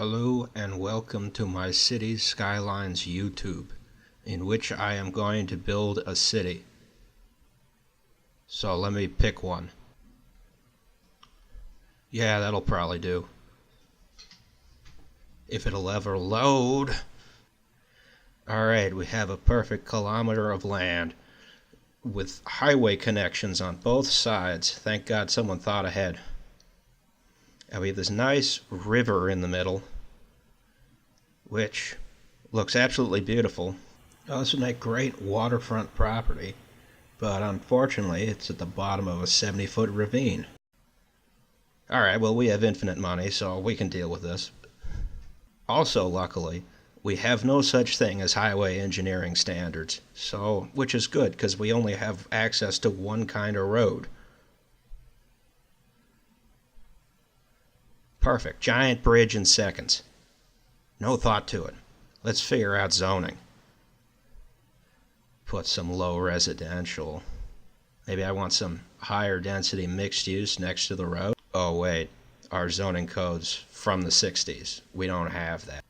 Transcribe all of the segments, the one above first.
Hello and welcome to my Cities Skylines YouTube, in which I am going to build a city. So let me pick one. Yeah, that'll probably do. If it'll ever load. Alright, we have a perfect kilometer of land with highway connections on both sides. Thank God someone thought ahead. And we have this nice river in the middle, which looks absolutely beautiful. Oh, this would make great waterfront property, but unfortunately it's at the bottom of a 70-foot ravine. Alright, well, we have infinite money, so we can deal with this. Also, luckily, we have no such thing as highway engineering standards, which is good because we only have access to one kind of road. Perfect. Giant bridge in seconds. No thought to it. Let's figure out zoning. Put some low residential. Maybe I want some higher density mixed use next to the road. Oh wait, our zoning code's from the 60s. We don't have that.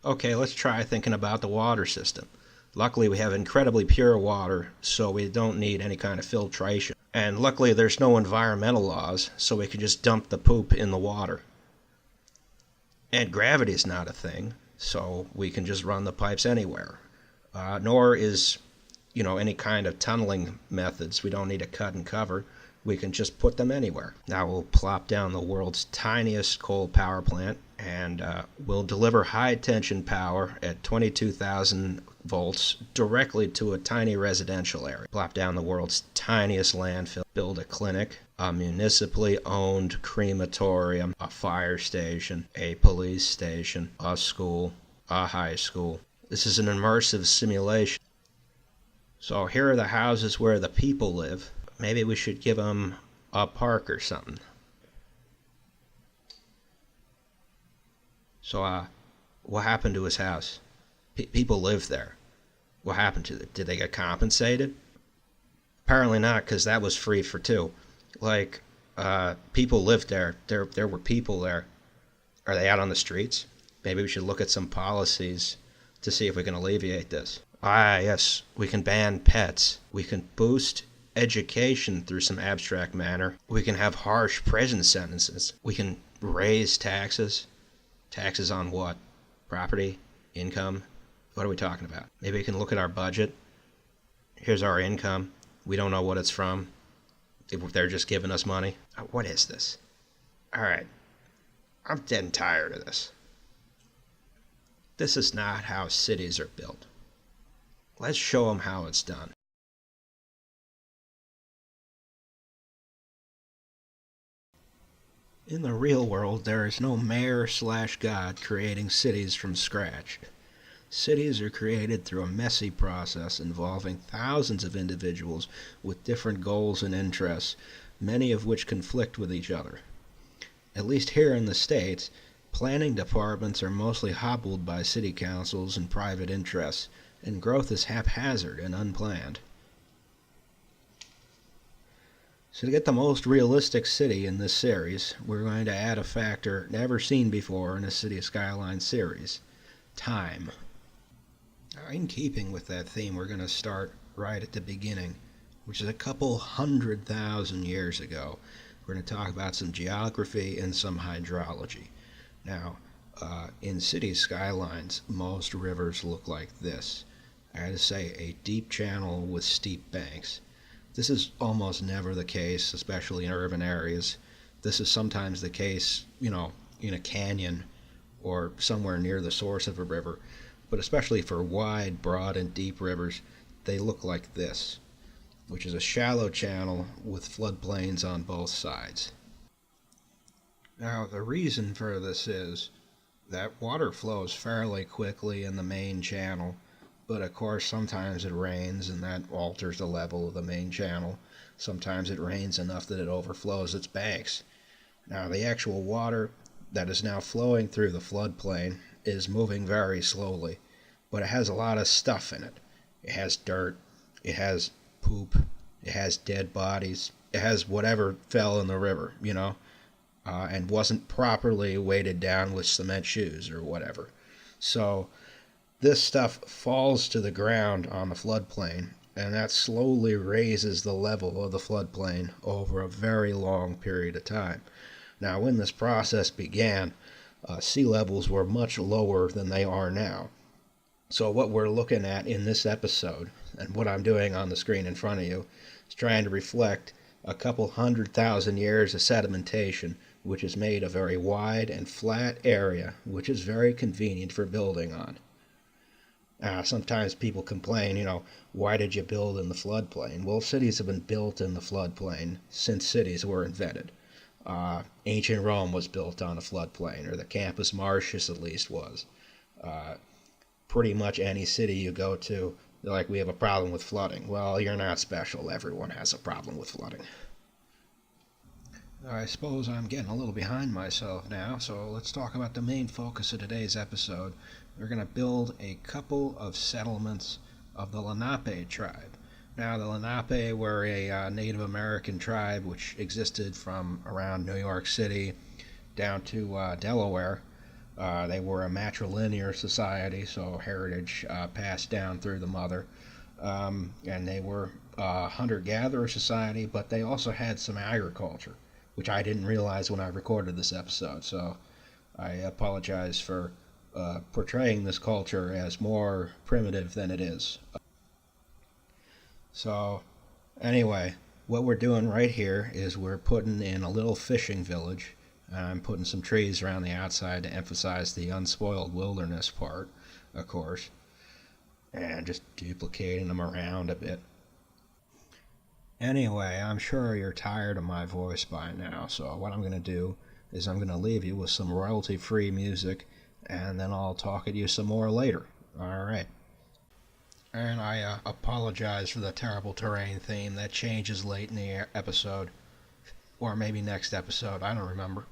Okay, let's try thinking about the water system. Luckily we have incredibly pure water, so we don't need any kind of filtration. And luckily there's no environmental laws, so we can just dump the poop in the water. And gravity's not a thing, so we can just run the pipes anywhere. Nor is, any kind of tunneling methods. We don't need to cut and cover. We can just put them anywhere. Now we'll plop down the world's tiniest coal power plant, and we'll deliver high tension power at 22,000 volts directly to a tiny residential area. Plop down the world's tiniest landfill, build a clinic, a municipally owned crematorium, a fire station, a police station, a school, a high school. This is an immersive simulation. So here are the houses where the people live. Maybe we should give them a park or something. So, what happened to his house? People lived there. What happened to it? Did they get compensated? Apparently not, because that was free for two. People lived there. There were people there. Are they out on the streets? Maybe we should look at some policies to see if we can alleviate this. Ah, yes, we can ban pets. We can boost education through some abstract manner. We can have harsh prison sentences. We can raise taxes. Taxes on what? Property? Income? What are we talking about? Maybe we can look at our budget. Here's our income. We don't know what it's from. If they're just giving us money. What is this? Alright. I'm dead and tired of this. This is not how cities are built. Let's show them how it's done. In the real world, there is no mayor/god creating cities from scratch. Cities are created through a messy process involving thousands of individuals with different goals and interests, many of which conflict with each other. At least here in the States, planning departments are mostly hobbled by city councils and private interests, and growth is haphazard and unplanned. So to get the most realistic city in this series, we're going to add a factor never seen before in a City Skyline series: time. In keeping with that theme, we're going to start right at the beginning, which is a couple 100,000 years ago. We're going to talk about some geography and some hydrology. Now, in city skylines, most rivers look like this. I had to say, a deep channel with steep banks. This is almost never the case, especially in urban areas. This is sometimes the case, in a canyon or somewhere near the source of a river. But especially for wide, broad, and deep rivers, they look like this, which is a shallow channel with floodplains on both sides. Now, the reason for this is that water flows fairly quickly in the main channel, but of course sometimes it rains and that alters the level of the main channel. Sometimes it rains enough that it overflows its banks. Now, the actual water that is now flowing through the floodplain is moving very slowly, but it has a lot of stuff in it. It has dirt, it has poop, it has dead bodies, it has whatever fell in the river, and wasn't properly weighted down with cement shoes or whatever. So this stuff falls to the ground on the floodplain, and that slowly raises the level of the floodplain over a very long period of time. Now, when this process began, sea levels were much lower than they are now. So, what we're looking at in this episode, and what I'm doing on the screen in front of you, is trying to reflect a couple 100,000 years of sedimentation, which has made a very wide and flat area, which is very convenient for building on. Sometimes people complain, why did you build in the floodplain? Well, cities have been built in the floodplain since cities were invented. Ancient Rome was built on a floodplain, or the Campus Martius at least was. Pretty much any city you go to, they're like, we have a problem with flooding. Well, you're not special. Everyone has a problem with flooding. I suppose I'm getting a little behind myself now, so let's talk about the main focus of today's episode. We're going to build a couple of settlements of the Lenape tribe. Now, the Lenape were a Native American tribe which existed from around New York City down to Delaware. They were a matrilineal society, so heritage passed down through the mother. And they were a hunter-gatherer society, but they also had some agriculture, which I didn't realize when I recorded this episode. So I apologize for portraying this culture as more primitive than it is. So anyway, what we're doing right here is we're putting in a little fishing village. I'm putting some trees around the outside to emphasize the unspoiled wilderness part, of course, and just duplicating them around a bit. Anyway, I'm sure you're tired of my voice by now, so what I'm going to do is I'm going to leave you with some royalty-free music, and then I'll talk at you some more later. Alright. And I apologize for the terrible terrain theme. That changes late in the episode. Or maybe next episode, I don't remember.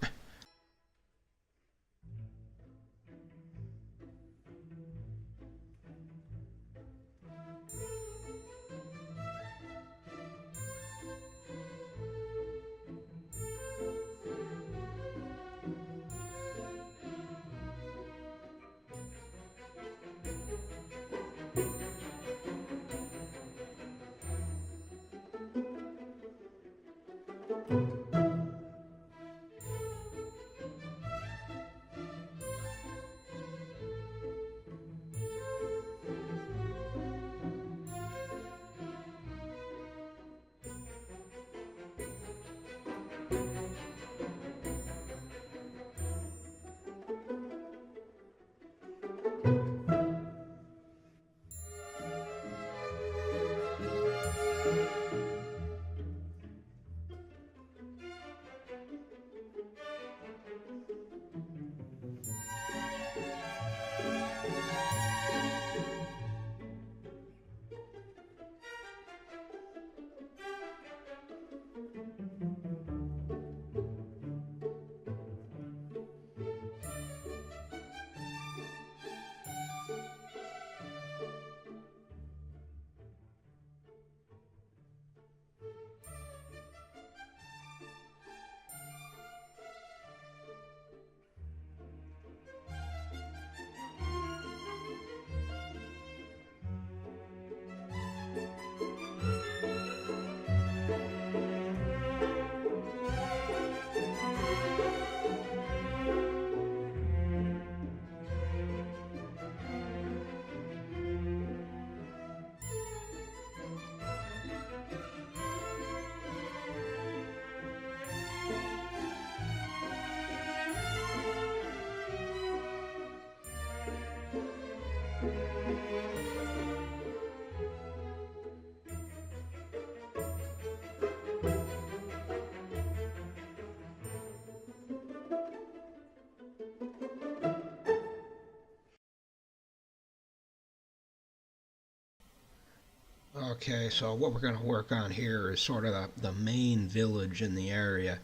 Okay, so what we're going to work on here is sort of the main village in the area.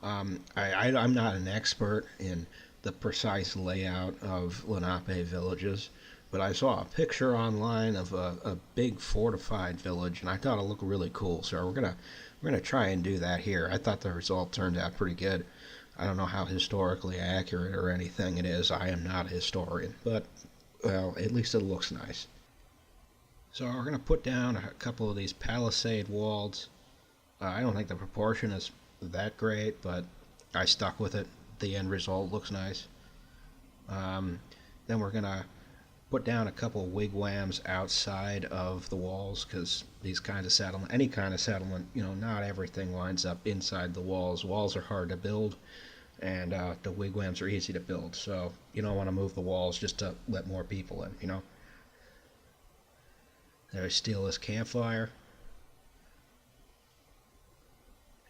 I'm not an expert in the precise layout of Lenape villages, but I saw a picture online of a big fortified village, and I thought it looked really cool. So we're gonna try and do that here. I thought the result turned out pretty good. I don't know how historically accurate or anything it is. I am not a historian, but, well, at least it looks nice. So we're going to put down a couple of these palisade walls. I don't think the proportion is that great, but I stuck with it. The end result looks nice. Then we're going to put down a couple of wigwams outside of the walls, because these kinds of settlement, any kind of settlement, not everything lines up inside the walls. Walls are hard to build, and the wigwams are easy to build, so you don't want to move the walls just to let more people in. There I steal this campfire.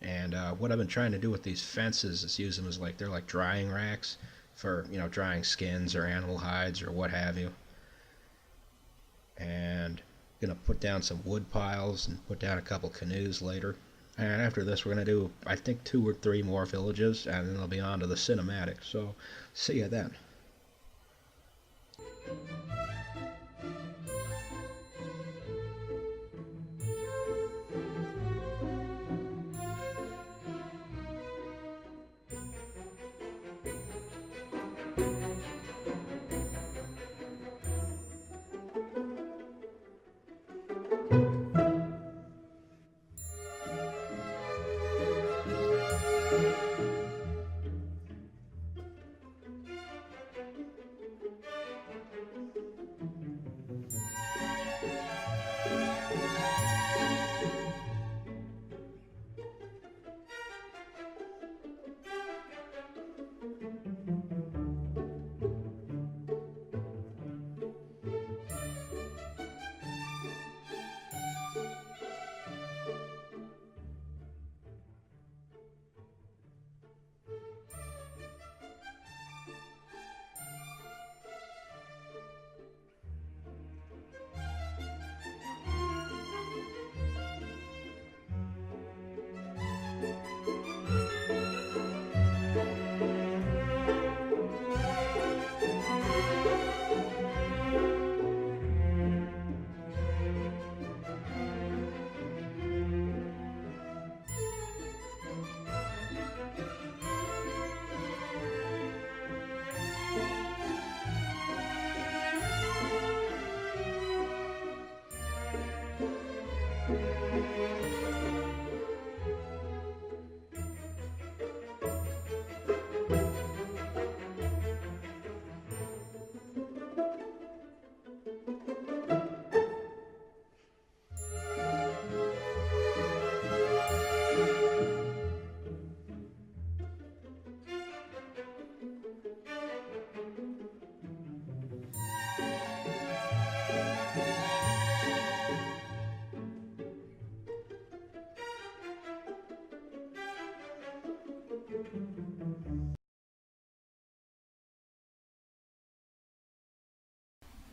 And what I've been trying to do with these fences is use them as they're like drying racks for, drying skins or animal hides or what have you. And gonna put down some wood piles and put down a couple canoes later. And after this, we're gonna do, I think, 2 or 3 more villages, and then it'll be on to the cinematic. So, see ya then.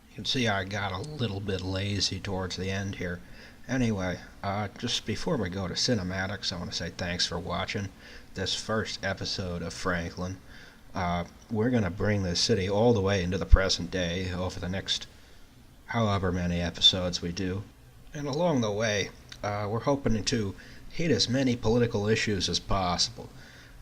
You can see I got a little bit lazy towards the end here. Anyway, just before we go to cinematics, I want to say thanks for watching this first episode of Franklin. We're going to bring this city all the way into the present day over the next however many episodes we do. And along the way, we're hoping to hit as many political issues as possible.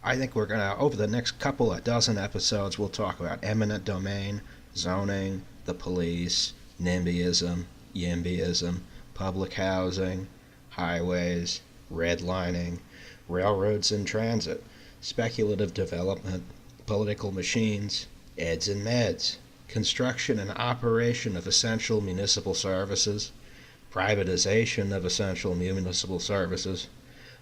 I think we're going to, over the next couple of dozen episodes, we'll talk about eminent domain, zoning, the police, NIMBYism, YIMBYism, public housing, highways, redlining, railroads and transit, speculative development, political machines, eds and meds, construction and operation of essential municipal services, privatization of essential municipal services,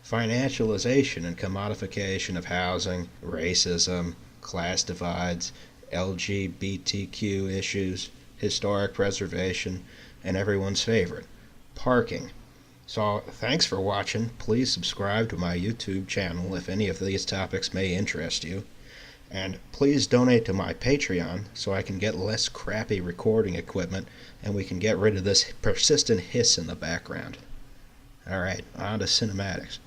financialization and commodification of housing, racism, class divides, LGBTQ issues, historic preservation, and everyone's favorite, parking. So thanks for watching. Please subscribe to my YouTube channel if any of these topics may interest you. And please donate to my Patreon so I can get less crappy recording equipment and we can get rid of this persistent hiss in the background. Alright, on to cinematics.